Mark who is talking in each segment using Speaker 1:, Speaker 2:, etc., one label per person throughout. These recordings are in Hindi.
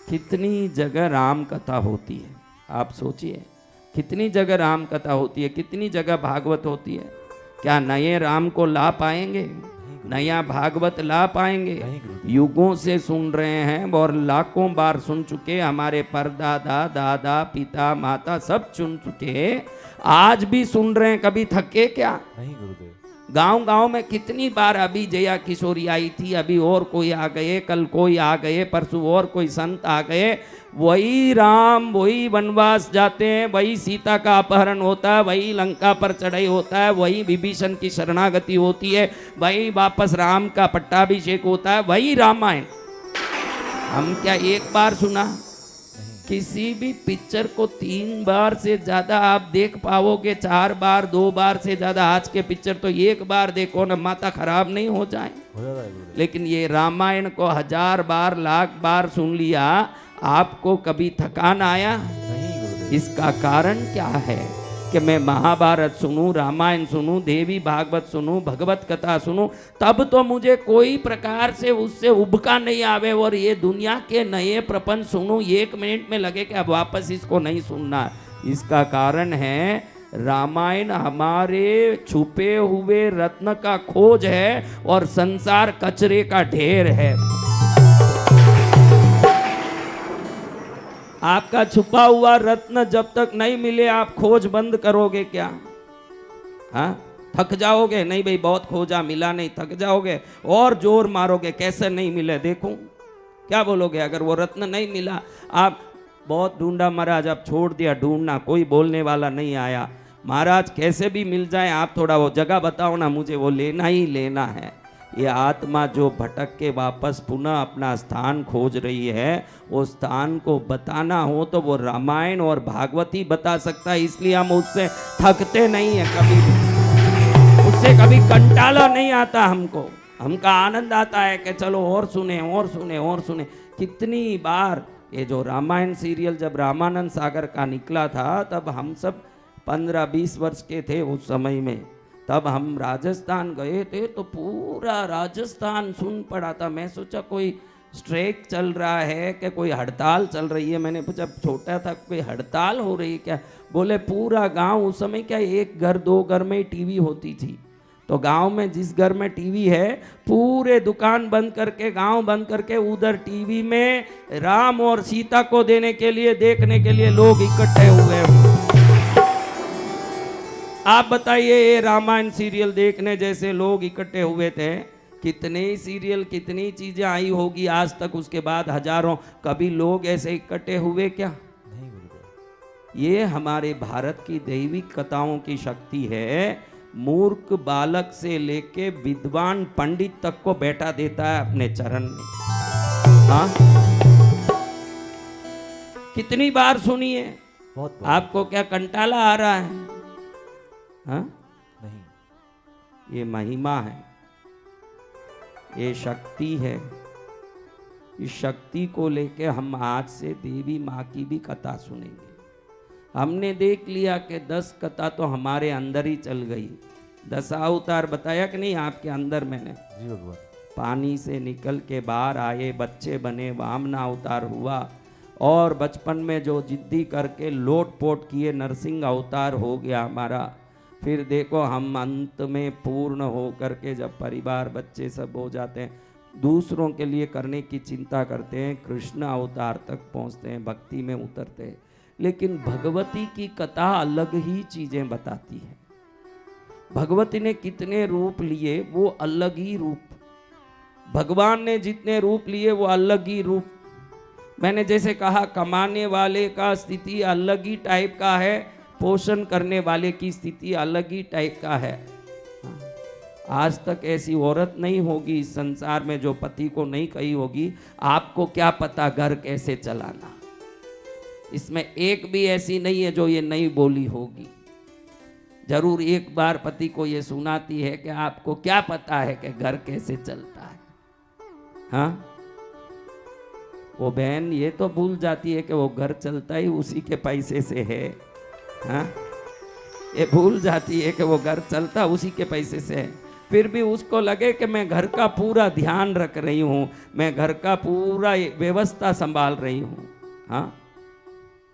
Speaker 1: कितनी जगह राम कथा होती है, आप सोचिए कितनी जगह राम कथा होती है, कितनी जगह भागवत होती है। क्या नए राम को ला पाएंगे? नया भागवत ला पाएंगे? युगों से सुन रहे हैं और लाखों बार सुन चुके, हमारे परदादा दादा पिता माता सब सुन चुके, आज भी सुन रहे हैं। कभी थके क्या?
Speaker 2: नहीं गुरुदेव।
Speaker 1: गांव गांव में कितनी बार, अभी जया किशोरी आई थी, अभी और कोई आ गए, कल कोई आ गए, परसों और कोई संत आ गए। वही राम वही वनवास जाते हैं, वही सीता का अपहरण होता है, वही लंका पर चढ़ाई होता है, वही विभीषण की शरणागति होती है, वही वापस राम का पट्टाभिषेक होता है, वही रामायण। हम क्या एक बार सुना? किसी भी पिक्चर को 3 बार से ज्यादा आप देख पाओगे, 4 बार, 2 बार से ज्यादा। आज के पिक्चर तो 1 बार देखो ना, माथा खराब नहीं हो जाए। लेकिन ये रामायण को 1000 बार, लाख बार सुन लिया, आपको कभी थकान आया? इसका कारण क्या है कि मैं महाभारत सुनूं, रामायण सुनूं, देवी भागवत सुनूं, भगवत कथा सुनूं, तब तो मुझे कोई प्रकार से उससे उबका नहीं आवे। और ये दुनिया के नए प्रपंच सुनूं, 1 मिनट में लगे कि अब वापस इसको नहीं सुनना। इसका कारण है रामायण हमारे छुपे हुए रत्न का खोज है और संसार कचरे का ढेर है। आपका छुपा हुआ रत्न जब तक नहीं मिले आप खोज बंद करोगे क्या? हाँ, थक जाओगे? नहीं भाई बहुत खोजा मिला नहीं, थक जाओगे और जोर मारोगे, कैसे नहीं मिले देखूं, क्या बोलोगे? अगर वो रत्न नहीं मिला, आप बहुत ढूंढा महाराज, अब छोड़ दिया ढूंढना, कोई बोलने वाला नहीं आया। महाराज कैसे भी मिल जाए, आप थोड़ा वो जगह बताओ ना, मुझे वो लेना ही लेना है। ये आत्मा जो भटक के वापस पुनः अपना स्थान खोज रही है, वो स्थान को बताना हो तो वो रामायण और भागवत ही बता सकता है। इसलिए हम उससे थकते नहीं है कभी भी, उससे कभी कंटाला नहीं आता हमको आनंद आता है कि चलो और सुने और सुने और सुने। कितनी बार ये जो रामायण सीरियल जब रामानंद सागर का निकला था, तब हम सब 15-20 वर्ष के थे उस समय में। तब हम राजस्थान गए थे तो पूरा राजस्थान सुन पड़ा था। मैं सोचा कोई स्ट्राइक चल रहा है कि कोई हड़ताल चल रही है। मैंने पूछा, छोटा था, कोई हड़ताल हो रही है क्या? बोले पूरा गांव, उस समय क्या 1 घर 2 घर में टीवी होती थी, तो गांव में जिस घर में टीवी है, पूरे दुकान बंद करके, गांव बंद करके, उधर टीवी में राम और सीता को देने के लिए, देखने के लिए लोग इकट्ठे हुए हैं। आप बताइए, ये रामायण सीरियल देखने जैसे लोग इकट्ठे हुए थे, कितने सीरियल, कितनी चीजें आई होगी आज तक, उसके बाद हजारों, कभी लोग ऐसे इकट्ठे हुए क्या? नहीं। ये हमारे भारत की दैविक कथाओं की शक्ति है। मूर्ख बालक से लेके विद्वान पंडित तक को बैठा देता है अपने चरण में। हाँ, कितनी बार सुनिए, आपको क्या कंटाला आ रहा है? हाँ? नहीं, ये महिमा है, ये शक्ति है। इस शक्ति को लेके हम आज से देवी माँ की भी कथा सुनेंगे। हमने देख लिया कि 10 कथा तो हमारे अंदर ही चल गई। 10 अवतार बताया कि नहीं आपके अंदर मैंने? जी भगवान। पानी से निकल के बाहर आए, बच्चे बने, वामना अवतार हुआ, और बचपन में जो जिद्दी करके लोट पोट किए, नरसिंह अवतार हो गया हमारा। फिर देखो हम अंत में पूर्ण हो करके जब परिवार बच्चे सब हो जाते हैं, दूसरों के लिए करने की चिंता करते हैं, कृष्ण अवतार तक पहुंचते हैं, भक्ति में उतरते हैं। लेकिन भगवती की कथा अलग ही चीजें बताती है। भगवती ने कितने रूप लिए, वो अलग ही रूप। भगवान ने जितने रूप लिए वो अलग ही रूप। मैंने जैसे कहा, कमाने वाले का स्थिति अलग ही टाइप का है, पोषण करने वाले की स्थिति अलग ही टाइप का है। आज तक ऐसी औरत नहीं होगी इस संसार में जो पति को नहीं कही होगी, आपको क्या पता घर कैसे चलाना। इसमें एक भी ऐसी नहीं है जो ये नहीं बोली होगी। जरूर एक बार पति को ये सुनाती है कि आपको क्या पता है कि घर कैसे चलता है। हाँ, वो बहन ये तो भूल जाती है कि वो घर चलता ही उसी के पैसे से है। हाँ, ये भूल जाती है कि वो घर चलता उसी के पैसे से है। फिर भी उसको लगे कि मैं घर का पूरा ध्यान रख रही हूँ, मैं घर का पूरा व्यवस्था संभाल रही हूँ। हाँ,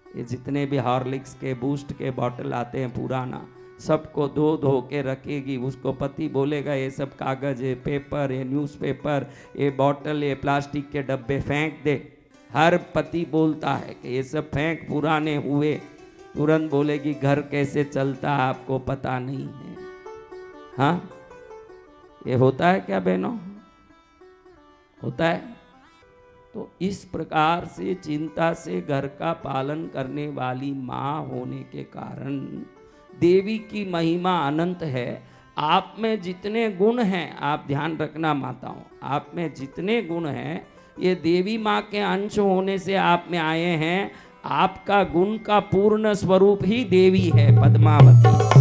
Speaker 1: ये जितने भी हॉर्लिक्स के बूस्ट के बॉटल आते हैं पुराना, सबको धो धो के रखेगी। उसको पति बोलेगा ये सब कागज, ये पेपर, ये न्यूज़पेपर, ये बॉटल, ये प्लास्टिक के डब्बे फेंक दे। हर पति बोलता है कि ये सब फेंक, पुराने हुए। तुरंत बोलेगी घर कैसे चलता आपको पता नहीं है। हाँ, ये होता है क्या बहनों? होता है। तो इस प्रकार से चिंता से घर का पालन करने वाली माँ होने के कारण देवी की महिमा अनंत है। आप में जितने गुण हैं, आप ध्यान रखना माताओं, आप में जितने गुण हैं ये देवी माँ के अंश होने से आप में आए हैं। आपका गुण का पूर्ण स्वरूप ही देवी है पद्मावती।